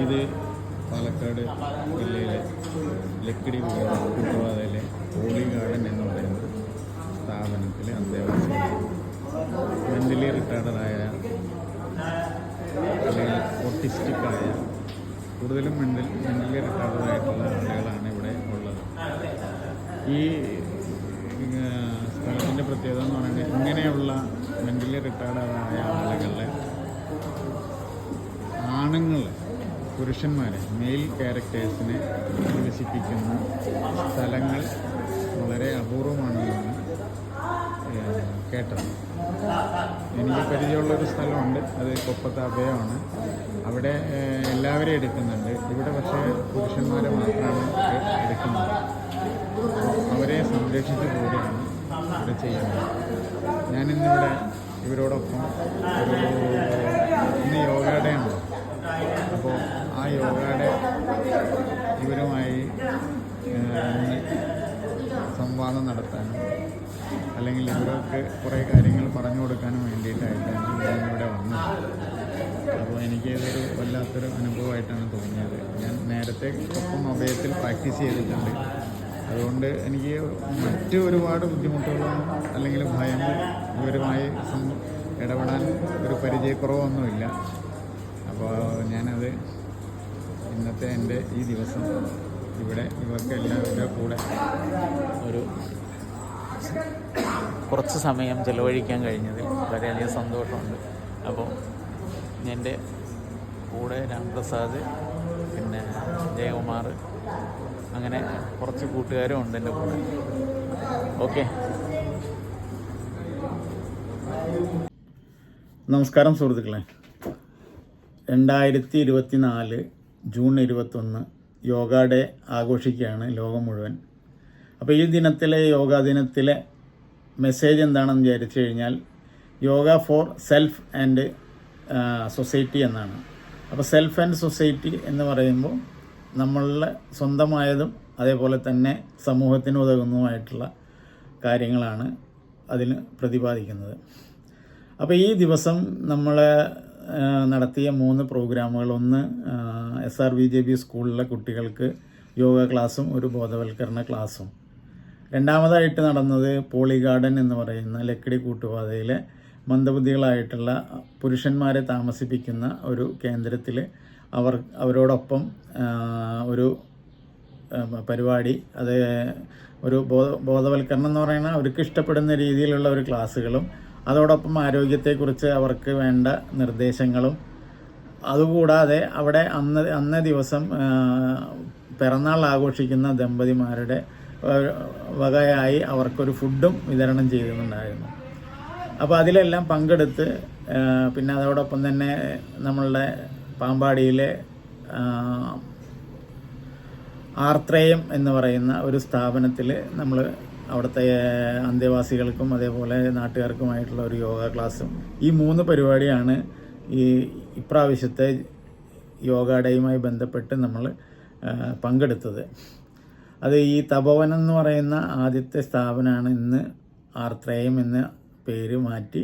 ഇത് പാലക്കാട് ജില്ലയിലെ Lakkidi കുട്ടുപാതയിലെ poly garden എന്ന് പറയുന്ന സ്ഥാപനത്തിൽ അന്തേവാസികൾ മെൻ്റലി റിട്ടാർഡായ അല്ലെങ്കിൽ ഓട്ടിസ്റ്റിക്കായ കൂടുതലും മെൻ്റലി റിട്ടാർഡായിട്ടുള്ള ആളുകളാണ് ഇവിടെ ഉള്ളത്. ഈ സ്ഥലത്തിൻ്റെ പ്രത്യേകത എന്ന് പറയുന്നത് ഇങ്ങനെയുള്ള മെൻ്റലി റിട്ടാർഡായ ആളുകളെ പുരുഷന്മാരെ മെയിൽ ക്യാരക്ടേഴ്സിനെ വികസിപ്പിക്കുന്ന സ്ഥലങ്ങൾ വളരെ അപൂർവമാണെന്നാണ് കേട്ടത്. എനിക്ക് പരിചയമുള്ളൊരു സ്ഥലമുണ്ട്, അത് കൊപ്പത്ത് അഭയമാണ്. അവിടെ എല്ലാവരെയും എടുക്കുന്നുണ്ട്. ഇവിടെ പക്ഷേ പുരുഷന്മാരെ മാത്രമാണ് എടുക്കുന്നത്. അവരെ സംരക്ഷിച്ച് പോവുകയാണ് ഇവിടെ ചെയ്യുന്നത്. ഞാനിന്നിവിടെ ഇവരോടൊപ്പം ഇന്ന് യോഗ ഡേ ആണ്. അപ്പോൾ ആ യോഗ ഡേ ഇവരുമായി സംവാദം നടത്താനും അല്ലെങ്കിൽ ഇവർക്ക് കുറേ കാര്യങ്ങൾ പറഞ്ഞു കൊടുക്കാനും വേണ്ടിയിട്ടായിട്ടാണ് ഞാനിവിടെ വന്നത്. അപ്പോൾ എനിക്കിതൊരു വല്ലാത്തൊരു അനുഭവമായിട്ടാണ് തോന്നിയത്. ഞാൻ നേരത്തെ ഒപ്പം അഭയത്തിൽ പ്രാക്ടീസ് ചെയ്തിട്ടുണ്ട്. അതുകൊണ്ട് എനിക്ക് മറ്റ് ഒരുപാട് ബുദ്ധിമുട്ടുകളൊന്നും അല്ലെങ്കിൽ ഭയമോ ഇവരുമായി ഇടപെടാൻ ഒരു പരിചയക്കുറവൊന്നുമില്ല. അപ്പോൾ ഞാനത് ഇന്നത്തെ എൻ്റെ ഈ ദിവസം ഇവിടെ ഇവർക്ക് എല്ലാവരുടെ കൂടെ കുറച്ച് സമയം ചിലവഴിക്കാൻ കഴിഞ്ഞതിൽ വളരെയധികം സന്തോഷമുണ്ട്. അപ്പോൾ എൻ്റെ കൂടെ രാംപ്രസാദ്, പിന്നെ ജയകുമാർ, അങ്ങനെ കുറച്ച് കൂട്ടുകാരും ഉണ്ട് എൻ്റെ കൂടെ. ഓക്കെ, നമസ്കാരം സുഹൃത്തുക്കളെ. 2024 ജൂൺ 21 യോഗ ഡേ ആഘോഷിക്കുകയാണ് ലോകം മുഴുവൻ. അപ്പോൾ ഈ ദിനത്തിലെ യോഗാ ദിനത്തിലെ മെസ്സേജ് എന്താണെന്ന് വിചാരിച്ചു കഴിഞ്ഞാൽ yoga for self and society എന്നാണ്. അപ്പോൾ സെൽഫ് ആൻഡ് സൊസൈറ്റി എന്ന് പറയുമ്പോൾ നമ്മളുടെ സ്വന്തമായതും അതേപോലെ തന്നെ സമൂഹത്തിന് ഉതകുന്നതുമായിട്ടുള്ള കാര്യങ്ങളാണ് അതിന് പ്രതിപാദിക്കുന്നത്. അപ്പോൾ ഈ ദിവസം നമ്മൾ നടത്തിയ 3 പ്രോഗ്രാമുകൾ, ഒന്ന് SRVJB സ്കൂളിലെ കുട്ടികൾക്ക് യോഗ ക്ലാസ്സും ഒരു ബോധവൽക്കരണ ക്ലാസ്സും. രണ്ടാമതായിട്ട് നടന്നത് പോളി ഗാർഡൻ എന്ന് പറയുന്ന ലക്കിടി കൂട്ടുപാതയിലെ മന്ദബുദ്ധികളായിട്ടുള്ള പുരുഷന്മാരെ താമസിപ്പിക്കുന്ന ഒരു കേന്ദ്രത്തിൽ അവരോടൊപ്പം ഒരു പരിപാടി, അത് ഒരു ബോധവൽക്കരണം എന്ന് പറയുന്ന അവർക്ക് ഇഷ്ടപ്പെടുന്ന രീതിയിലുള്ള ഒരു ക്ലാസ്സുകളും അതോടൊപ്പം ആരോഗ്യത്തെക്കുറിച്ച് അവർക്ക് വേണ്ട നിർദ്ദേശങ്ങളും. അതുകൂടാതെ അവിടെ അന്നേ ദിവസം പിറന്നാൾ ആഘോഷിക്കുന്ന ദമ്പതിമാരുടെ വകയായി അവർക്കൊരു ഫുഡും വിതരണം ചെയ്യുന്നുണ്ടായിരുന്നു. അപ്പോൾ അതിലെല്ലാം പങ്കെടുത്ത് പിന്നെ അതോടൊപ്പം തന്നെ നമ്മളുടെ പാമ്പാടിയിലെ ആർത്രയം എന്ന് പറയുന്ന ഒരു സ്ഥാപനത്തിൽ നമ്മൾ അവിടുത്തെ അന്തേവാസികൾക്കും അതേപോലെ നാട്ടുകാർക്കുമായിട്ടുള്ള ഒരു യോഗ ക്ലാസ്സും, ഈ 3 പരിപാടിയാണ് ഈ ഇപ്രാവശ്യത്തെ യോഗ ഡേയുമായി ബന്ധപ്പെട്ട് നമ്മൾ പങ്കെടുത്തത്. അത് ഈ തപോവനം എന്ന് പറയുന്ന ആദ്യത്തെ സ്ഥാപനമാണ് ഇന്ന് ആർത്രയം എന്ന പേര് മാറ്റി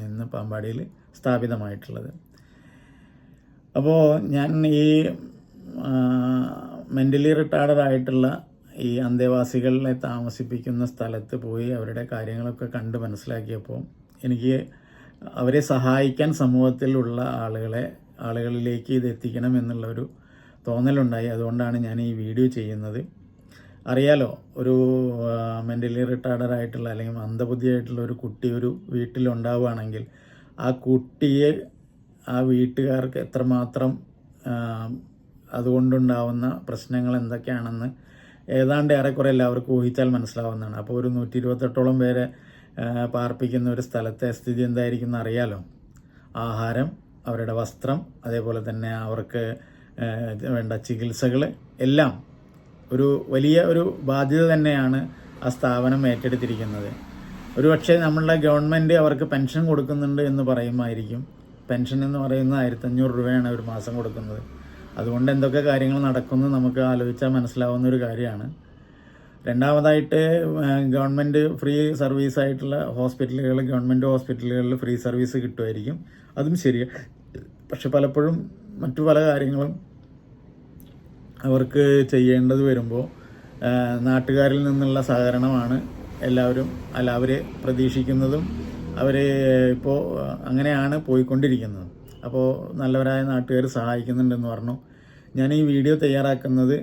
ഇന്ന് പാമ്പാടിയിൽ സ്ഥാപിതമായിട്ടുള്ളത്. അപ്പോൾ ഞാൻ ഈ മെൻ്റലി റിട്ടാർഡായിട്ടുള്ള ഈ അന്തേവാസികളെ താമസിപ്പിക്കുന്ന സ്ഥലത്ത് പോയി അവരുടെ കാര്യങ്ങളൊക്കെ കണ്ട് മനസ്സിലാക്കിയപ്പോൾ എനിക്ക് അവരെ സഹായിക്കാൻ സമൂഹത്തിലുള്ള ആളുകളിലേക്ക് ഇത് എത്തിക്കണം എന്നുള്ളൊരു തോന്നലുണ്ടായി. അതുകൊണ്ടാണ് ഞാൻ ഈ വീഡിയോ ചെയ്യുന്നത്. അറിയാലോ, ഒരു മെൻ്റലി റിട്ടാർഡായിട്ടുള്ള അല്ലെങ്കിൽ മന്ദബുദ്ധിയായിട്ടുള്ള ഒരു കുട്ടി ഒരു വീട്ടിലുണ്ടാവുകയാണെങ്കിൽ ആ കുട്ടിയെ ആ വീട്ടുകാർക്ക് എത്രമാത്രം അതുകൊണ്ടുണ്ടാവുന്ന പ്രശ്നങ്ങൾ എന്തൊക്കെയാണെന്ന് ഏതാണ്ട് ഏറെക്കുറെ എല്ലാവർക്കും ഊഹിച്ചാൽ മനസ്സിലാവുന്നതാണ്. അപ്പോൾ ഒരു 128ഓളം പേരെ പാർപ്പിക്കുന്ന ഒരു സ്ഥലത്തെ സ്ഥിതി എന്തായിരിക്കും അറിയാലോ. ആഹാരം, അവരുടെ വസ്ത്രം, അതേപോലെ തന്നെ അവർക്ക് വേണ്ട ചികിത്സകൾ എല്ലാം ഒരു വലിയ ഒരു ബാധ്യത തന്നെയാണ് ആ സ്ഥാപനം ഏറ്റെടുത്തിരിക്കുന്നത്. ഒരുപക്ഷെ നമ്മളുടെ ഗവൺമെൻറ് അവർക്ക് പെൻഷൻ കൊടുക്കുന്നുണ്ട് എന്ന് പറയുമായിരിക്കും. പെൻഷൻ എന്ന് പറയുന്നത് 1500 രൂപയാണ് ഒരു മാസം കൊടുക്കുന്നത്. അതുകൊണ്ട് എന്തൊക്കെ കാര്യങ്ങൾ നടക്കുന്നു നമുക്ക് ആലോചിച്ചാൽ മനസ്സിലാവുന്ന ഒരു കാര്യമാണ്. രണ്ടാമതായിട്ട് ഗവൺമെൻറ് ഫ്രീ സർവീസായിട്ടുള്ള ഹോസ്പിറ്റലുകൾ, ഗവൺമെൻറ് ഹോസ്പിറ്റലുകളിൽ ഫ്രീ സർവീസ് കിട്ടുമായിരിക്കും, അതും ശരിയാണ്. പക്ഷെ പലപ്പോഴും മറ്റു പല കാര്യങ്ങളും അവർക്ക് ചെയ്യേണ്ടത് വരുമ്പോൾ നാട്ടുകാരിൽ നിന്നുള്ള സഹകരണമാണ് എല്ലാവരും അവർ പ്രതീക്ഷിക്കുന്നതും അവർ ഇപ്പോൾ അങ്ങനെയാണ് പോയിക്കൊണ്ടിരിക്കുന്നത്. അപ്പോൾ നല്ലവരായ നാട്ടുകാർ സഹായിക്കുന്നുണ്ടെന്ന് പറഞ്ഞു. ഞാൻ ഈ വീഡിയോ തയ്യാറാക്കുന്നത്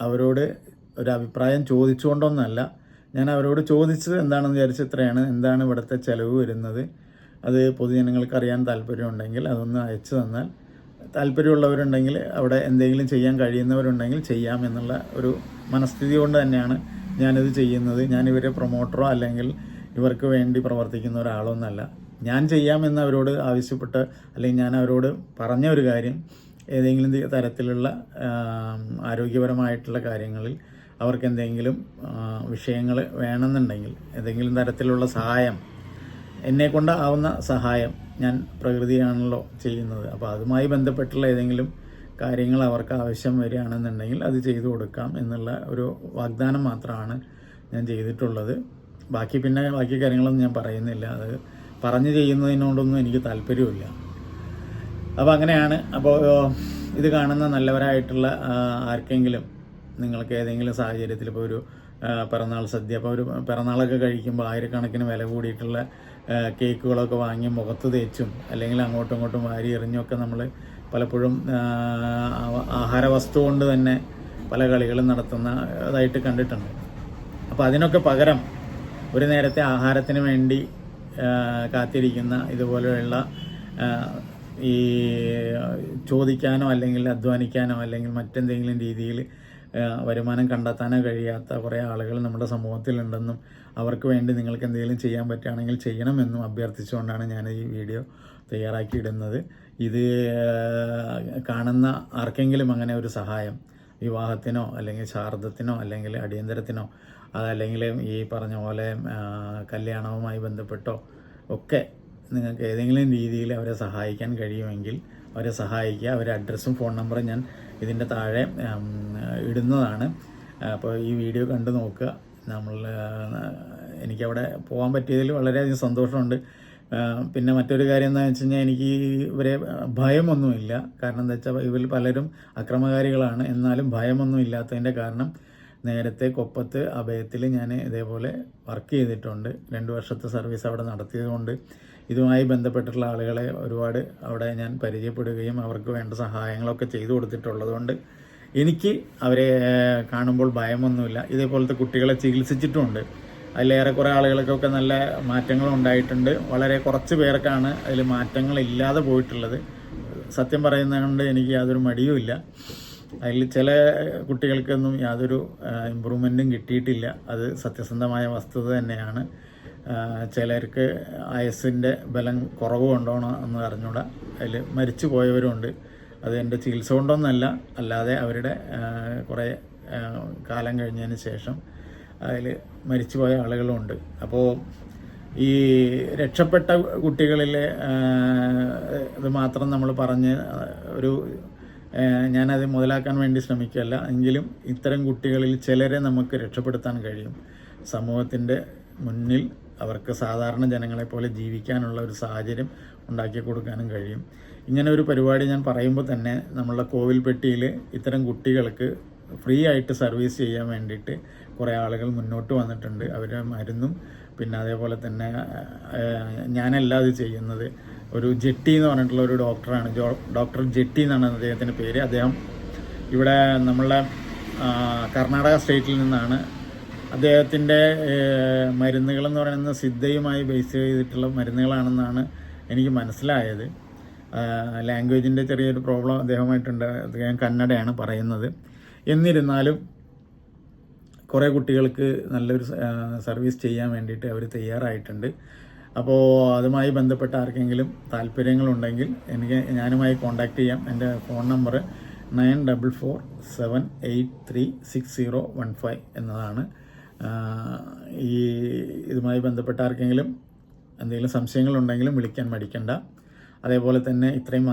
അവരോട് ഒരു അഭിപ്രായം ചോദിച്ചുകൊണ്ടൊന്നല്ല. ഞാൻ അവരോട് ചോദിച്ചത് എന്താണെന്ന് വിചാരിച്ച് ഇത്രയാണ്, എന്താണ് ഇവിടുത്തെ ചിലവ് വരുന്നത്, അത് പൊതുജനങ്ങൾക്ക് അറിയാൻ താല്പര്യമുണ്ടെങ്കിൽ അതൊന്ന് അയച്ചു തന്നാൽ, താല്പര്യമുള്ളവരുണ്ടെങ്കിൽ അവിടെ എന്തെങ്കിലും ചെയ്യാൻ കഴിയുന്നവരുണ്ടെങ്കിൽ ചെയ്യാമെന്നുള്ള ഒരു മനസ്ഥിതി കൊണ്ട് തന്നെയാണ് ഞാനിത് ചെയ്യുന്നത്. ഞാനിവരെ പ്രൊമോട്ടറോ അല്ലെങ്കിൽ ഇവർക്ക് വേണ്ടി പ്രവർത്തിക്കുന്ന ഒരാളൊന്നല്ല. ഞാൻ ചെയ്യാമെന്ന് അവരോട് ആവശ്യപ്പെട്ട് അല്ലെങ്കിൽ ഞാൻ അവരോട് പറഞ്ഞ ഒരു കാര്യം, ഏതെങ്കിലും തരത്തിലുള്ള ആരോഗ്യപരമായിട്ടുള്ള കാര്യങ്ങളിൽ അവർക്ക് എന്തെങ്കിലും വിഷയങ്ങൾ വേണമെന്നുണ്ടെങ്കിൽ ഏതെങ്കിലും തരത്തിലുള്ള സഹായം, എന്നെക്കൊണ്ട് ആവുന്ന സഹായം, ഞാൻ പ്രകൃതിയാണല്ലോ ചെയ്യുന്നത്, അപ്പോൾ അതുമായി ബന്ധപ്പെട്ടുള്ള ഏതെങ്കിലും കാര്യങ്ങൾ അവർക്ക് ആവശ്യം വരികയാണെന്നുണ്ടെങ്കിൽ അത് ചെയ്തു കൊടുക്കാം എന്നുള്ള ഒരു വാഗ്ദാനം മാത്രമാണ് ഞാൻ ചെയ്തിട്ടുള്ളത്. ബാക്കി കാര്യങ്ങളൊന്നും ഞാൻ പറയുന്നില്ല. അത് പറഞ്ഞു ചെയ്യുന്നതിനോടൊന്നും എനിക്ക് താല്പര്യമില്ല. അപ്പോൾ അങ്ങനെയാണ്. അപ്പോൾ ഇത് കാണുന്ന നല്ലവരായിട്ടുള്ള ആർക്കെങ്കിലും നിങ്ങൾക്ക് ഏതെങ്കിലും സാഹചര്യത്തിൽ ഇപ്പോൾ ഒരു പിറന്നാൾ സദ്യ, അപ്പോൾ ഒരു പിറന്നാളൊക്കെ കഴിക്കുമ്പോൾ ആയിരക്കണക്കിന് വില കൂടിയിട്ടുള്ള കേക്കുകളൊക്കെ വാങ്ങി മുഖത്ത് തേച്ചും അല്ലെങ്കിൽ അങ്ങോട്ടും ഇങ്ങോട്ടും വാരി എറിഞ്ഞൊക്കെ നമ്മൾ പലപ്പോഴും ആഹാര വസ്തു കൊണ്ട് തന്നെ പല കളികളും നടത്തുന്നതായിട്ട് കണ്ടിട്ടുണ്ട്. അപ്പോൾ അതിനൊക്കെ പകരം ഒരു നേരത്തെ ആഹാരത്തിന് വേണ്ടി കാത്തിരിക്കുന്ന ഇതുപോലെയുള്ള ഈ ചോദിക്കാനോ അല്ലെങ്കിൽ അധ്വാനിക്കാനോ അല്ലെങ്കിൽ മറ്റെന്തെങ്കിലും രീതിയിൽ വരുമാനം കണ്ടെത്താനോ കഴിയാത്ത കുറേ ആളുകൾ നമ്മുടെ സമൂഹത്തിലുണ്ടെന്നും അവർക്ക് വേണ്ടി നിങ്ങൾക്ക് എന്തെങ്കിലും ചെയ്യാൻ പറ്റുകയാണെങ്കിൽ ചെയ്യണമെന്നും അഭ്യർത്ഥിച്ചുകൊണ്ടാണ് ഞാൻ ഈ വീഡിയോ തയ്യാറാക്കിയിടുന്നത്. ഇത് കാണുന്ന ആർക്കെങ്കിലും അങ്ങനെ ഒരു സഹായം, വിവാഹത്തിനോ അല്ലെങ്കിൽ ശ്രാദ്ധത്തിനോ അല്ലെങ്കിൽ അടിയന്തരത്തിനോ അതല്ലെങ്കിൽ ഈ പറഞ്ഞ പോലെ കല്യാണവുമായി ബന്ധപ്പെട്ടോ ഒക്കെ നിങ്ങൾക്ക് ഏതെങ്കിലും രീതിയിൽ അവരെ സഹായിക്കാൻ കഴിയുമെങ്കിൽ അവരെ സഹായിക്കുക. അവരുടെ അഡ്രസ്സും ഫോൺ നമ്പറും ഞാൻ ഇതിൻ്റെ താഴെ ഇടുന്നതാണ്. അപ്പോൾ ഈ വീഡിയോ കണ്ടു നോക്കുക. എനിക്കവിടെ പോകാൻ പറ്റിയതിൽ വളരെയധികം സന്തോഷമുണ്ട്. പിന്നെ മറ്റൊരു കാര്യം എന്താണെന്ന് വെച്ച് കഴിഞ്ഞാൽ എനിക്ക് ഇവരെ ഭയമൊന്നുമില്ല. കാരണം എന്താ വെച്ചാൽ ഇവർ പലരും അക്രമകാരികളാണ്. എന്നാലും ഭയമൊന്നും ഇല്ലാത്തതിൻ്റെ കാരണം നേരത്തെ കൊപ്പത്ത് അഭയത്തിൽ ഞാൻ ഇതേപോലെ വർക്ക് ചെയ്തിട്ടുണ്ട്. 2 വർഷത്തെ സർവീസ് അവിടെ നടത്തിയതുകൊണ്ട് ഇതുമായി ബന്ധപ്പെട്ടിട്ടുള്ള ആളുകളെ ഒരുപാട് അവിടെ ഞാൻ പരിചയപ്പെടുകയും അവർക്ക് വേണ്ട സഹായങ്ങളൊക്കെ ചെയ്തു കൊടുത്തിട്ടുള്ളതുകൊണ്ട് എനിക്ക് അവരെ കാണുമ്പോൾ ഭയമൊന്നുമില്ല. ഇതേപോലത്തെ കുട്ടികളെ ചികിത്സിച്ചിട്ടുമുണ്ട്. അതിലേറെ കുറേ ആളുകൾക്കൊക്കെ നല്ല മാറ്റങ്ങൾ ഉണ്ടായിട്ടുണ്ട്. വളരെ കുറച്ച് പേർക്കാണ് അതിൽ മാറ്റങ്ങളില്ലാതെ പോയിട്ടുള്ളത്. സത്യം പറയുന്നതുകൊണ്ട് എനിക്ക് യാതൊരു മടിയുമില്ല. അതിൽ ചില കുട്ടികൾക്കൊന്നും യാതൊരു ഇമ്പ്രൂവ്മെൻറ്റും കിട്ടിയിട്ടില്ല. അത് സത്യസന്ധമായ വസ്തുത തന്നെയാണ്. ചിലർക്ക് ആയുസ്സിൻ്റെ ബലം കുറവ് കൊണ്ടോണോ എന്ന് അറിഞ്ഞൂടാ. അതിൽ മരിച്ചു പോയവരുണ്ട്. അത് എൻ്റെ ചികിത്സ കൊണ്ടൊന്നല്ല, അല്ലാതെ അവരുടെ കുറേ കാലം കഴിഞ്ഞതിന് ശേഷം അതിൽ മരിച്ചുപോയ ആളുകളുമുണ്ട്. അപ്പോൾ ഈ രക്ഷപ്പെട്ട കുട്ടികളിലെ ഇത് മാത്രം നമ്മൾ പറഞ്ഞ് ഞാനത് മുതലാക്കാൻ വേണ്ടി ശ്രമിക്കുകയല്ല. എങ്കിലും ഇത്തരം കുട്ടികളിൽ ചിലരെ നമുക്ക് രക്ഷപ്പെടുത്താൻ കഴിയും. സമൂഹത്തിൻ്റെ മുന്നിൽ അവർക്ക് സാധാരണ ജനങ്ങളെപ്പോലെ ജീവിക്കാനുള്ള ഒരു സാഹചര്യം ഉണ്ടാക്കി കൊടുക്കാനും കഴിയും. ഇങ്ങനെ ഒരു പരിപാടി ഞാൻ പറയുമ്പോൾ തന്നെ നമ്മളുടെ കോവിൽപ്പെട്ടിയിൽ ഇത്തരം കുട്ടികൾക്ക് ഫ്രീ ആയിട്ട് സർവീസ് ചെയ്യാൻ വേണ്ടിയിട്ട് കുറേ ആളുകൾ മുന്നോട്ട് വന്നിട്ടുണ്ട്. അവരുടെ മരുന്നും പിന്നെ അതേപോലെ തന്നെ ഞാനല്ല അത് ചെയ്യുന്നത്. ഒരു ജെട്ടി എന്ന് പറഞ്ഞിട്ടുള്ള ഒരു ഡോക്ടറാണ്, ഡോക്ടർ ജെട്ടി എന്നാണ് അദ്ദേഹത്തിൻ്റെ പേര്. അദ്ദേഹം ഇവിടെ നമ്മളുടെ കർണാടക സ്റ്റേറ്റിൽ നിന്നാണ്. അദ്ദേഹത്തിൻ്റെ മരുന്നുകളെന്ന് പറയുന്നത് സിദ്ധയുമായി ബേസ് ചെയ്തിട്ടുള്ള മരുന്നുകളാണെന്നാണ് എനിക്ക് മനസ്സിലായത്. ലാംഗ്വേജിൻ്റെ ചെറിയൊരു പ്രോബ്ലം അദ്ദേഹമായിട്ടുണ്ട്. അദ്ദേഹം കന്നഡയാണ് പറയുന്നത്. എന്നിരുന്നാലും കുറേ കുട്ടികൾക്ക് നല്ലൊരു സർവീസ് ചെയ്യാൻ വേണ്ടിയിട്ട് അവർ തയ്യാറായിട്ടുണ്ട്. അപ്പോൾ അതുമായി ബന്ധപ്പെട്ട ആർക്കെങ്കിലും താല്പര്യങ്ങളുണ്ടെങ്കിൽ ഞാനുമായി കോൺടാക്റ്റ് ചെയ്യാം. എൻ്റെ ഫോൺ നമ്പർ 9447836015 എന്നതാണ്. ഇതുമായി ബന്ധപ്പെട്ട ആർക്കെങ്കിലും എന്തെങ്കിലും സംശയങ്ങളുണ്ടെങ്കിലും വിളിക്കാൻ മടിക്കണ്ട. അതേപോലെ തന്നെ ഇത്രയും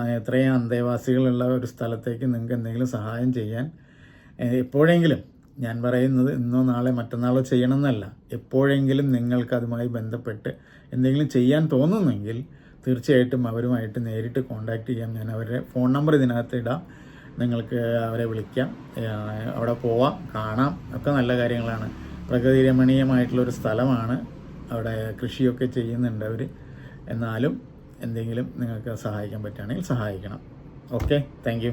അന്തേവാസികളുള്ള ഒരു സ്ഥലത്തേക്ക് നിങ്ങൾക്ക് എന്തെങ്കിലും സഹായം ചെയ്യാൻ എപ്പോഴെങ്കിലും, ഞാൻ പറയുന്നത് ഇന്നോ നാളെ മറ്റന്നാളോ ചെയ്യണമെന്നല്ല, എപ്പോഴെങ്കിലും നിങ്ങൾക്ക് അതുമായി ബന്ധപ്പെട്ട് എന്തെങ്കിലും ചെയ്യാൻ തോന്നുന്നെങ്കിൽ തീർച്ചയായിട്ടും അവരുമായിട്ട് നേരിട്ട് കോൺടാക്റ്റ് ചെയ്യാം. ഞാൻ അവരുടെ ഫോൺ നമ്പർ ഇതിനകത്ത് ഇടാം, നിങ്ങൾക്ക് അവരെ വിളിക്കാം, അവിടെ പോവാം, കാണാം, ഒക്കെ നല്ല കാര്യങ്ങളാണ്. പ്രകൃതി രമണീയമായിട്ടുള്ളൊരു സ്ഥലമാണ്. അവിടെ കൃഷിയൊക്കെ ചെയ്യുന്നുണ്ട് അവർ. എന്നാലും എന്തെങ്കിലും നിങ്ങൾക്ക് സഹായിക്കാൻ പറ്റുകയാണെങ്കിൽ സഹായിക്കണം. Okay, thank you.